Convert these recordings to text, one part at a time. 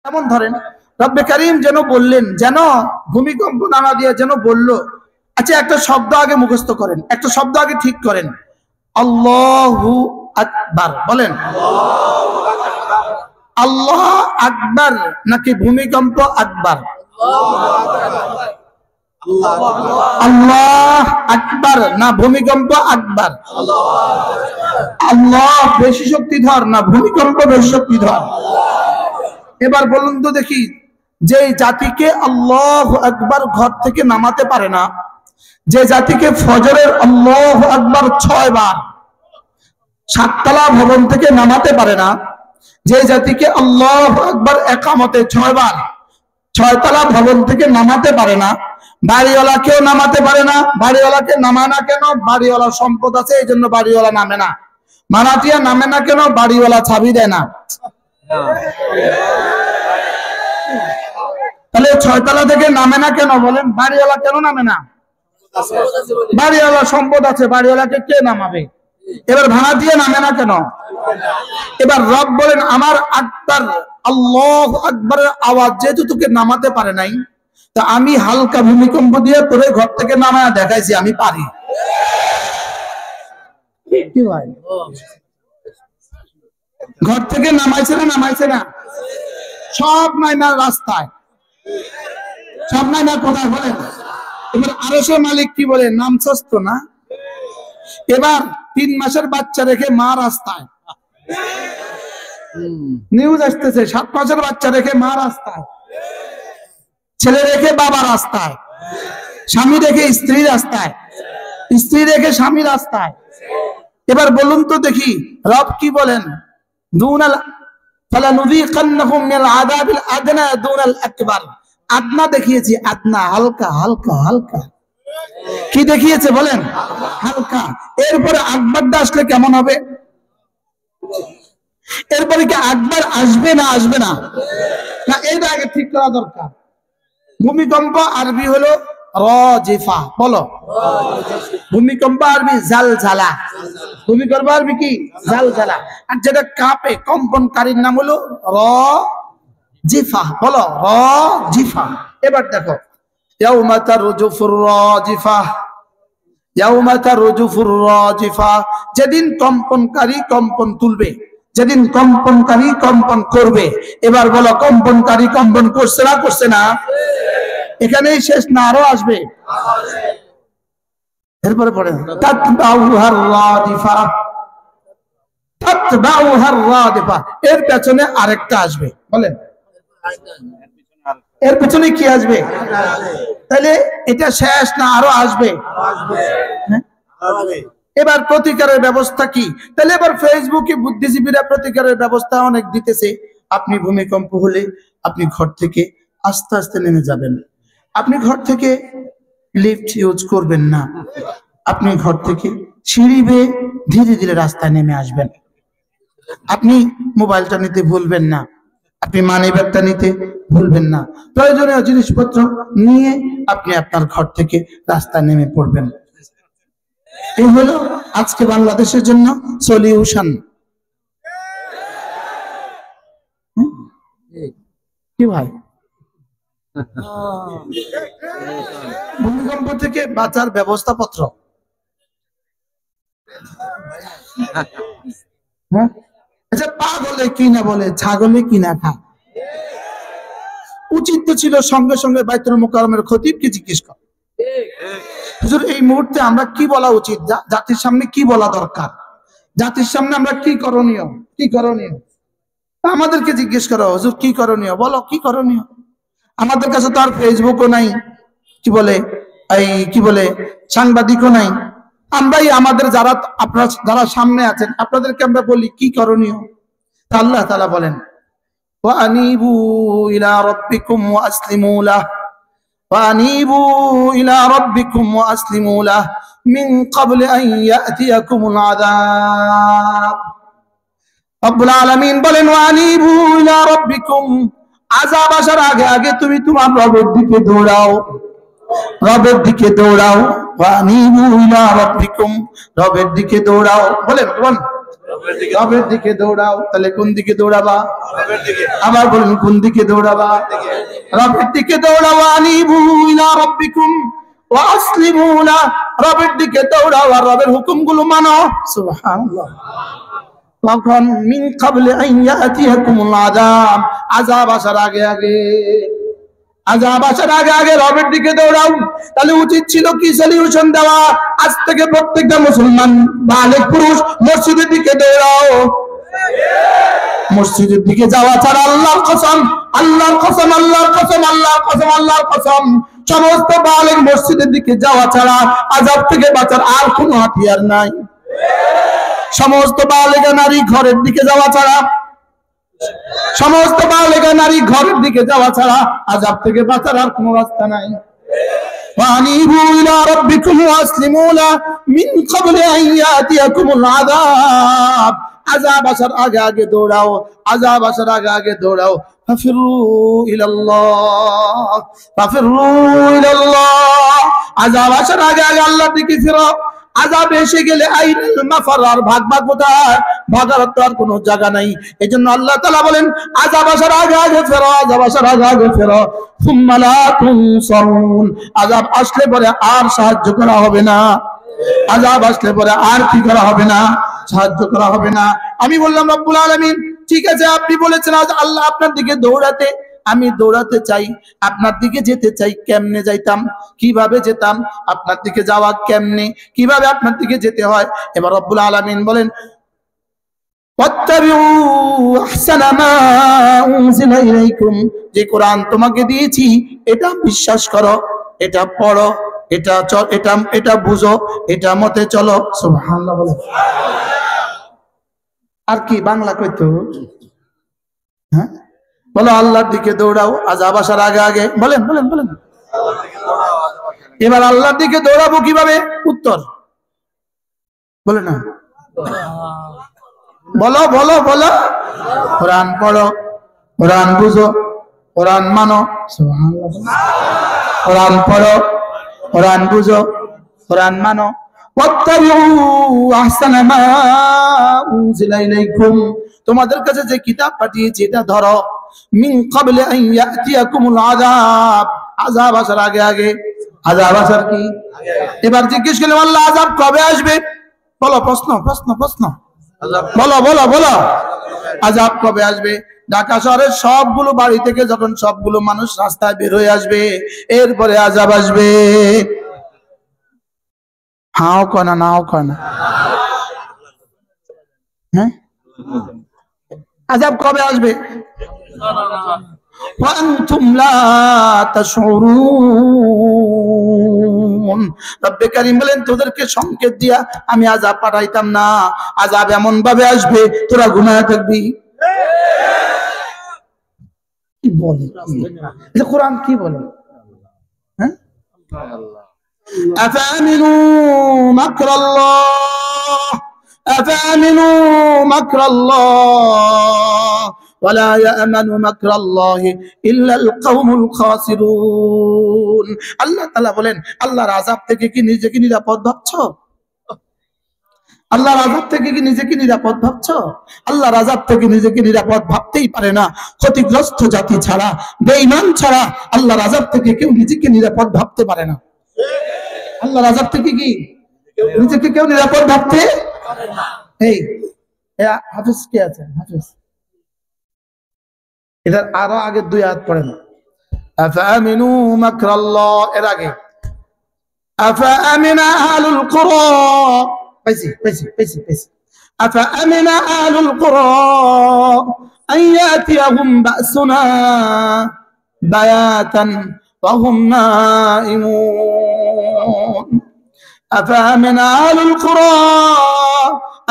যেমন ধরেন রব্বে কারীম যেন বললেন, যেন ভূমিকম্প নামা দিয়ে যেন বলল, আচ্ছা একটা শব্দ আগে মুখস্থ করেন, একটা শব্দ আগে ঠিক করেন, আল্লাহু আকবার বলেন। আল্লাহ আকবার নাকি ভূমিকম্প আকবার? আল্লাহ আকবার না ভূমিকম্প আকবার? আল্লাহ বেশি শক্তিধর না ভূমিকম্প বেশি শক্তিধর? এবার বলুন তো দেখি, যে জাতিকে আল্লাহু আকবার ঘর থেকে নামাতে পারে না, যে জাতিকে ফজরের আল্লাহু আকবার 6 বার 7তলা ভবন থেকে নামাতে পারে না, যে জাতিকে আল্লাহু আকবার একামতে 6 বার 6তলা ভবন থেকে নামাতে পারে না, বাড়িওয়ালাকেও নামাতে পারে না। বাড়িওয়ালাকে নামায় না কেন? বাড়িওয়ালা সম্পদ আছে, এই জন্য বাড়িওয়ালা নামে না। মানাটিয়া নামে না কেন? বাড়িওয়ালা চাবি দেয় না। তাহলে 6তলা থেকে নামে না কেন বলেন? বাড়িওয়ালা কেন নামে না? বাড়িওয়ালা সম্পদ আছে, বাড়িওয়ালাকে কে নামাবে? এবার ভাড়া দিয়ে নামে না কেন? এবার রব বলেন, আমার আকবার আল্লাহু আকবারের আওয়াজ যেহেতু তোকে নামাতে পারে নাই, তা আমি হালকা ভূমিকম্প দিয়ে তোরে ঘর থেকে নামায়া দেখাইছি আমি পারি। কি ভাই, ঘর থেকে নামাইছে না? নামাইছে না? সব নাইমার রাস্তায়, সব নাইমার কোথায় বলেন? এবার আরশের মালিক কি বলে? নামছস তো না? এবার 3 মাসের বাচ্চা রেখে মা রাস্তায়, নিউজ আসতেছে 7 মাসের বাচ্চা রেখে মা রাস্তায়, ছেলে রেখে বাবা রাস্তায়, স্বামী রেখে স্ত্রী রাস্তায়, স্ত্রী রেখে স্বামী রাস্তায়। এবার বলুন তো দেখি রব কি বলেন? দুনাল ফালানুযীকান্নাহুম মিনাল আযাবিল আদনা দুনাল আকবার। আদনা দেখিয়েছি, আদনা হালকা হালকা হালকা। কি দেখিয়েছে বলেন? হালকা। এরপরে আকবারটা আসলে কেমন হবে? এরপরে কি আকবার আসবে না আসবে না? না, এটা আগে ঠিক করা দরকার। ভূমিকম্প আরবি হলো রাজিফা, বলো। ভূমিকম্প আরবি জালজালা। ভূমিকম্প আরবি কি? জালজালা। আর যেটা কাঁপে কম্পনকারীর নাম হলো রাজিফা, বলো রাজিফা। এবার দেখো, ইয়াউমা তারজুফুর রাজিফা, ইয়াউমা তারজুফুর রাজিফা, যেদিন কম্পনকারী কম্পন তুলবে, যেদিন কম্পনকারী কম্পন করবে। এবার বলো, কম্পনকারী কম্পন করছে না করছে না? এখানেই শেষ না আরো আসবে? এরপরে পড়েন তাতবাউহার রাদিফা, তাতবাউহার রাদিফা। এর পেছনে আরেকটা আসবে, বলেন এর পেছনে কি আসবে? তাহলে এটা শেষ না আরো আসবে? এবার প্রতিকারের ব্যবস্থা কি? তাহলে এবার ফেসবুকে বুদ্ধিজীবীরা প্রতিকারের ব্যবস্থা অনেক দিতেছে। আপনি ভূমিকম্প হলে আপনি ঘর থেকে আস্তে আস্তে নেমে যাবেন, আপনি ঘর থেকে লিফট ইউজ করবেন না, আপনি ঘর থেকে সিঁড়ি বেয়ে ধীরে ধীরে রাস্তায় নেমে আসবেন, আপনি মোবাইলটা নিতে ভুলবেন না, আপনি মানি ব্যাগটা নিতে ভুলবেন না, প্রয়োজনীয় জিনিসপত্র নিয়ে আপনি আপনার ঘর থেকে রাস্তায় নেমে পড়বেন। এই হলো আজকে বাংলাদেশের জন্য সলিউশন। কি ভাই, ভূমিকম্প থেকে বাঁচার ব্যবস্থাপত্র? আচ্ছা, পাগলে কি না বলে, ছাগলে কি না খায়? উচিত তো ছিল সঙ্গে সঙ্গে বাইতুল মুকাররমের খতিবকে জিজ্ঞেস করা, হুজুর এই মুহূর্তে আমরা কি বলা উচিত, জাতির সামনে কি বলা দরকার, জাতির সামনে আমরা কি করণীয়, কি করণীয়? আমাদেরকে জিজ্ঞেস করা, হুজুর কি করণীয়, বলো কি করণীয়? আমাদের কাছে তো আর ফেসবুকও নাই, কি বলে এই কি বলে সাংবাদিকও নাই। আমরাই আমাদের যারা আপনারা যারা সামনে আছেন আপনাদেরকে আমরা বলি কি করণীয়। আল্লাহ তাআলা বলেন, ওয়া আনিবু ইলা রাব্বিকুম ওয়া আসলিমু লাহ, ওয়া আনিবু ইলা রাব্বিকুম ওয়া আসলিমু লাহ মিন ক্বাবলি আন ইয়াতিয়াকুমুল আযাব। রব্বুল আলামিন বলেন, ওয়া আনিবু ইলা রাব্বিকুম, আযাব আসার আগে আগে তুমি তোমার রবের দিকে দৌড়াও, রবের দিকে দৌড়াও। ওয়া আনিবু ইলা রাব্বিকুম, রবের দিকে দৌড়াও। বলেন বলেন রবের দিকে দৌড়াও। তাহলে কোন দিকে দৌড়াবা? আবার বলুন, কোন দিকে দৌড়াবা? রবের দিকে দৌড়াও। আনিবু ইলা রাব্বিকুম ওয়া আসলিমু লা, রবের দিকে দৌড়াও আর রবের হুকুমগুলো মানো। সুবহানাল্লাহ। তখন মিন ক্বাবলি আন ইয়াতিয়াকুমুল আযাব, আযাব আসার আগে আগে, আযাব আসার আগে আগে রবের দিকে দৌড়াও। তাহলে উচিত ছিল কি সলিউশন দেওয়া? আজ থেকে প্রত্যেকটা মুসলমান বালেগ পুরুষ মসজিদের দিকে দৌড়াও। মসজিদের দিকে যাওয়া ছাড়া আল্লাহর কসম, আল্লাহর কসম, আল্লাহর কসম, আল্লাহর কসম, আল্লাহর কসম, সমস্ত বালেগ মসজিদের দিকে যাওয়া ছাড়া আযাব থেকে বাঁচার আর কোনো হাতিয়ার নাই। সমস্ত বালেগা নারী ঘরের দিকে যাওয়া ছাড়া, সমস্ত বালেগা নারী ঘরের দিকে যাওয়া ছাড়া আযাব থেকে বাঁচার আর কোনো রাস্তা নাই। ওয়ানিবু ইলা রাব্বিকুম ওয়াসলিমু লা মিন ক্বাবলি আন ইয়াতিয়াকুমুল আযাব, আযাব আসার আগে আগে দৌড়াও, আযাব আসার আগে আগে দৌড়াও। ফাফিরু ইলাল্লাহ, ফাফিরু ইলাল্লাহ, আযাব আসার আগে আগে আল্লাহর দিকে ফিরো। আযাব এসে গেলে আইনাল মাফার, ভাগ ভাগ কোথায়? ভাগার তো আর কোনো জায়গা নাই। এজন্য আল্লাহ তাআলা বলেন আযাব আসার আগে আগে ফেরো, আযাব আসার আগে আগে ফেরো। সুম্মা লা তুনসারুন, আযাব আসলে পরে আর সাহায্য করা হবে না। আযাব আসলে পরে আর কি করা হবে না? সাহায্য করা হবে না। আমি বললাম রব্বুল আলামিন ঠিক আছে, আপনি বলেছেন আজ আল্লাহ আপনার দিকে দৌড়াতে, আমি দৌড়াতে চাই, আপনার দিকে যেতে চাই। কেমনে যাইতাম? কিভাবে যেতাম? আপনার দিকে যাওয়া কেমনে? কিভাবে আপনার দিকে যেতে হয়? এবার রব্বুল আলামিন বলেন ওয়াত্তাবিউ আহসানা মা উনজিলা ইলাইকুম, যে কোরআন তোমাকে দিয়েছি এটা বিশ্বাস করো, এটা পড়ো, এটা এটা বুঝো, এটা মতে চলো। সুবহানাল্লাহ বলো। আর কি বাংলা কইতো? হ্যাঁ বলো, আল্লাহর দিকে দৌড়াও আযাব আসার আগে আগে। বলেন বলেন বলেন। এবার আল্লাহর দিকে দৌড়াবো কিভাবে? উত্তর বলে না, বলো বলো বলো। কোরআন পড়ো, কোরআন বুঝো, কোরআন মানো। সুবহানাল্লাহ। কোরআন পড়ো, কোরআন বুঝো, কোরআন মানো। ওয়াত্তাবিউ আহসানা মা উনজিলা ইলাইকুম, তোমাদের কাছে যে কিতাব পাঠিয়েছি এটা ধরো। মিন ক্বাবলি আন ইয়াতিয়াকুমুল আযাব, আযাব আসার আগে আগে। আযাব আসার কি? এবার জিজ্ঞেস করলাম আল্লাহ আযাব কবে আসবে? বলো, প্রশ্ন প্রশ্ন প্রশ্ন, বলো বলো বলো। আযাব কবে আসবে? ঢাকা শহরের সবগুলো বাড়ি থেকে যখন সবগুলো মানুষ রাস্তায় বের হয়ে আসবে, এরপরে আযাব আসবে। হাও কয় না, নাও কয় না। হ্যাঁ, আযাব কবে আসবে? ওয়ান্তুম লা তাশউরুন, রব্বে কারীম বলেন তোদেরকে সংকেত দিয়া আমি আযাব পাঠাইতাম না। আযাব এমন ভাবে আসবে তোরা ঘুমায় থাকবি। কি বলে? এটা কোরআন কি বলে? হ্যাঁ, আফামিনু মাকরাল্লাহ, আফামিনু মাকরাল্লাহ ওয়ালা ইয়ামানু মাকরাল্লাহি ইল্লাল কওমুল খাসিরুন। আল্লাহ তাআলা বলেন আল্লাহর আযাব থেকে কি নিজেকে নিরাপদ ভাবছো? আল্লাহর আযাব থেকে কি নিজেকে নিরাপদ ভাবছো? আল্লাহর আযাব থেকে নিজেকে নিরাপদ ভাবতেই পারে না। ক্ষতিগ্রস্ত জাতি ছাড়া, বেঈমান ছাড়া আল্লাহর আযাব থেকে কেউ নিজেকে নিরাপদ ভাবতে পারে না। আল্লাহর আযাব থেকে কি নিজেকে কেউ নিরাপদ ভাবতে পারে না। এই হাফেজ কে আছেন? হাফেজ, এটার আরো আগে দুই আয়াত পড়েন। আফামিনু মাকরাল্লাহ, এর আগে আফামিনা আহলুল কুরা, পাইছি পাইছি পাইছি পাইছি। আফামিনা আহলুল কুরা আন ইয়াতিয়াহুম বাসুনা বায়াতান ওয়া হুম নাইমুন। আফামিনা আহলুল কুরা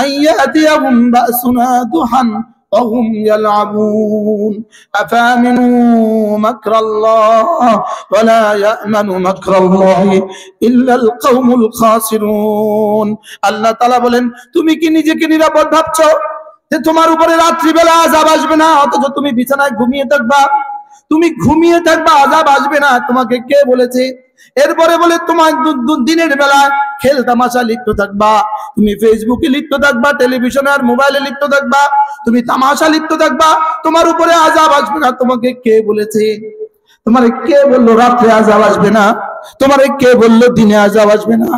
আন ইয়াতিয়াহুম বাসুনা দুহান وهم يلعبون أفامنوا مكر الله ولا يأمن مكر الله إلا القوم الخاسرون। আল্লাহ তাআলা বলেন তুমি কি নিজেকে নিরাপদ ভাবছো যে তোমার উপরে রাত্রিবেলা আযাব আসবে না, অথচ তুমি বিছানায় ঘুমিয়ে থাকবা? তুমি ঘুমিয়ে থাকবা, আযাব আসবে না, তোমাকে কে বলেছে? এরপরে বলে তোমার দিনের বেলা খেল তামাশা লিপ্ত থাকবা, তুমি ফেসবুকে লিপ্ত থাকবা, টেলিভিশনে আর মোবাইলে লিপ্ত থাকবা, তুমি তামাশা লিপ্ত থাকবা, তোমার উপরে আযাব আসবে না। তোমাকে কে বলেছে? তোমারে কে বললো রাত্রে আযাব আসবে না? তোমারে কে বললো দিনে আযাব আসবে না?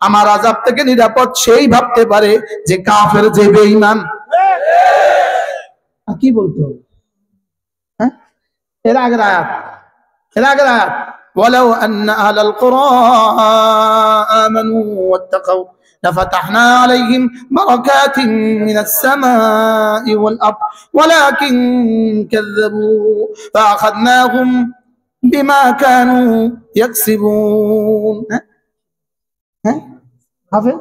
আমার আযাব থেকে নিরাপদ সেই ভাবতে পারে যে কাফের, যে বেঈমান। কি বলতো? হ্যাঁ, এর আগের আয়াত, ওয়ালাউ আন্না আহলাল কুরা আমানু ওয়াত্তাকাউ লাফাতাহনা আলাইহিম বারাকাতিন মিনাস সামাই ওয়াল আরদ ওয়ালাকিন কাযযাবু ফাআখাযনাহুম বিমা কানু ইয়াকসিবুন। হ্যাঁ, হাফেজ?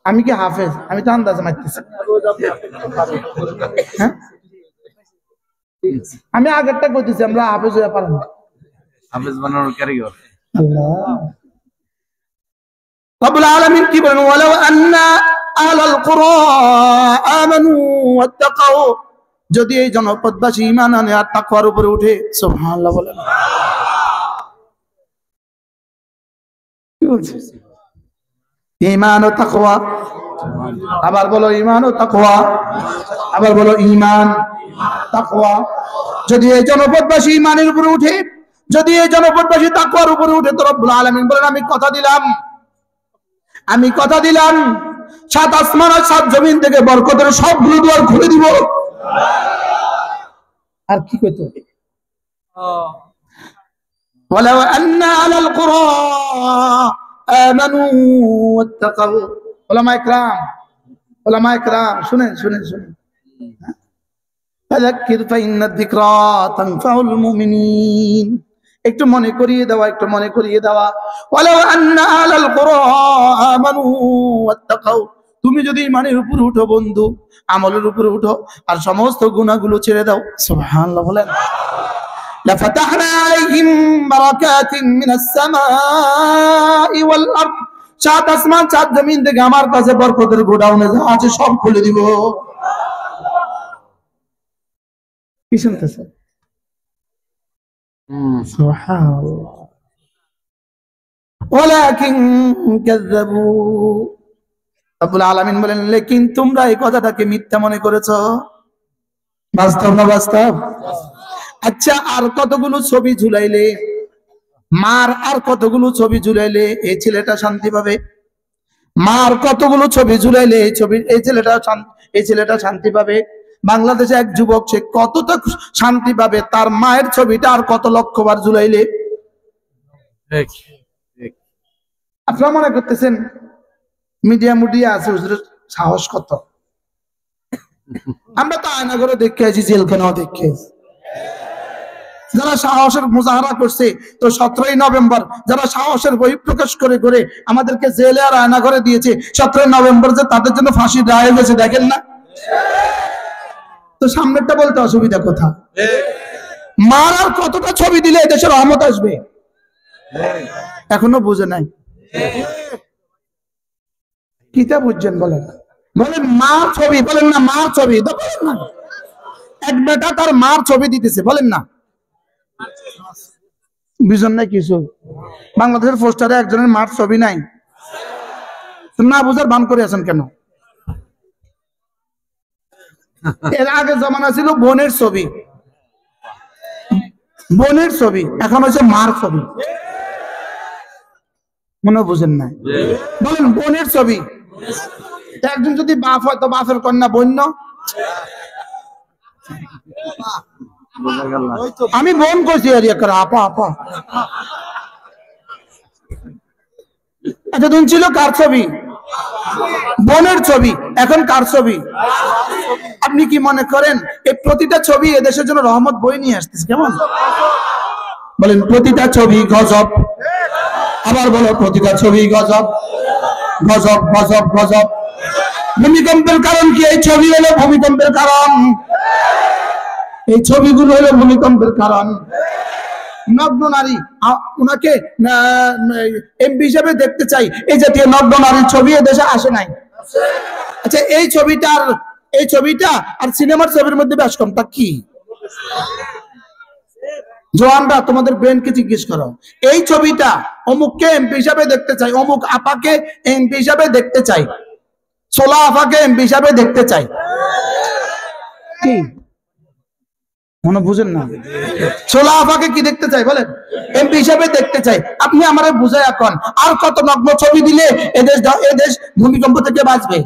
আমি কি হাফেজ? আমি তো আন্দাজ মারতেছি। হ্যাঁ, আমি আগেরটা কইতেছি, আমরা হাফেজ হয়ে পারেন না। হাফেজ বানানোর কারিগর আল্লাহ রব্বুল আলামিন কি বলেন? ওয়ালাউ আন্না আহলাল কুরা আমানু ওয়াত্তাকাউ, যদি এই জনপদবাসী ঈমান আনে আর তাকওয়ার উপরে উঠে। সুবহানাল্লাহ বলেন। কি বলছে? ঈমান ও তাকওয়া। আবার বলো ঈমান ও তাকওয়া। আবার বলো ঈমান, তাকওয়া। যদি এই জনপদবাসী ঈমানের উপরে উঠে, যদি এই জনপদবাসী তাকওয়ার উপরে উঠে, তো রব্বুল আলামিন বলেন আমি কথা দিলাম, আমি কথা দিলাম, সাত আসমান আর সাত জমিন থেকে বরকতের সবগুলো দুয়ার খুলে দিব। আর কি কইতো? ওয়ালাউ আন্না আলাল কুরা আমানু ওয়াত্তাকাউ। উলামা ইকরাম শুনেন শুনেন শুনেন। ফাযাক্কির ফাইন্নাদ যিকরা তানফাউল মুমিনিন। একটু মনে করিয়ে দেওয়া, একটু মনে করিয়ে দেওয়া। ওয়ালাউ আন্না আহলাল কুরা আমানু ওয়াত্তাকাউ, তুমি যদি ঈমানের উপর উঠো বন্ধু, আমলের উপর উঠো আর সমস্ত গুনাহগুলো ছেড়ে দাও। সুবহানাল্লাহ বলেন। লাফাতাহনা আলাইহিম বারাকাতিন মিনাস সামাই ওয়াল আরদ, সাত আসমান সাত জমিন থেকে আমার কাছে বরকতের গোডাউনে যা আছে সব খুলে দিব। কি শুনতেছে? সুবহানাল্লাহ। ওয়ালাকিন কাযযাবু, রব্বুল আলামিন বলেন লেকিন তোমরা এই কথাটাকে মিথ্যা মনে করেছো। বাস্তব না বাস্তব? আচ্ছা, আর কতগুলো ছবি ঝুলাইলে, মার আর কতগুলো ছবি ঝুলাইলে এই ছেলেটা শান্তি পাবে? মার কতগুলো ছবি ঝুলাইলে এই ছেলেটা শান্তি পাবে? বাংলাদেশে এক যুবক, সে কতটা শান্তি পাবে তার মায়ের ছবিটা আর কত লক্ষবার ঝুলাইলে? আপনারা মনে করতেছেন মিডিয়া আছে, হুজুরের সাহস কত? আমরা তো আয়না করে দেখে আছি, জেলখানাও দেখে আছি। যারা সাহসের মুজাহারা করছে, তো 17ই নভেম্বর যারা সাহসের বহিঃপ্রকাশ করে করে আমাদেরকে জেলে আর আয়না করে দিয়েছে, 17ই নভেম্বর যে তাদের জন্য ফাঁসি দেওয়া হয়ে গেছে, দেখেন না? তো সামনেরটা বলতে অসুবিধা কোথা? মার আর কতটা ছবি দিলে এদেশের রহমত আসবে? এখনো বুঝে নাই। কিতা বুঝছেন বলেন? বলেন মার ছবি, বলেন না মার ছবি, বলেন না। এক বেটা তার মার ছবি দিতেছে, বলেন না। বুঝেন না কিছু? বাংলাদেশের পোস্টারে একজনের মার ছবি নাই, না বুঝার ভান করে আছেন কেন? এর আগে জমানা ছিল বোনের ছবি, বোনের ছবি, এখন হচ্ছে মার ছবি। মনে বুঝেন না? বলেন বোনের ছবি। একজন যদি বাপ হয় তো বাপের কন্যা বন্য। আমি বোন করছি আপা আপা। এতদিন ছিল কার ছবি? বোনের ছবি, এখন কার ছবি? আপনি কি মনে করেন এই প্রতিটা ছবি এদেশের জন্য রহমত বই নিয়ে আসতেছে? কেমন বলেন? প্রতিটা ছবি গজব। আবার বলো প্রতিটা ছবি গজব, গজব গজব গজব। ভূমিকম্পের কারণ কি? এই ছবি হলো ভূমিকম্পের কারণ, এই ছবিগুলো হলো ভূমিকম্পের কারণ। নগ্ন নারী, উনাকে এমপি হিসেবে দেখতে চাই, এই জাতীয় নগ্ন নারীর ছবি দেশে আসে নাই। আচ্ছা, এই ছবিটা আর সিনেমার ছবির মধ্যে বেশ কমটা কি? জওয়ানরা তোমাদের ব্রেনকে জিজ্ঞেস করো, এই ছবিটা অমুককে এমপি হিসাবে দেখতে চাই, অমুক আপাকে এমপি হিসাবে দেখতে চাই, সোলা আফাকে এমপি হিসাবে দেখতে চাই। কি মনে বুঝেন না? সোলা আফাকে কি দেখতে চাই বলেন? এমপি হিসাবে দেখতে চাই। আপনি আমারে বুঝাই এখন আর কত নগ্ন ছবি দিলে এদেশ ভূমিকম্প থেকে বাঁচবে?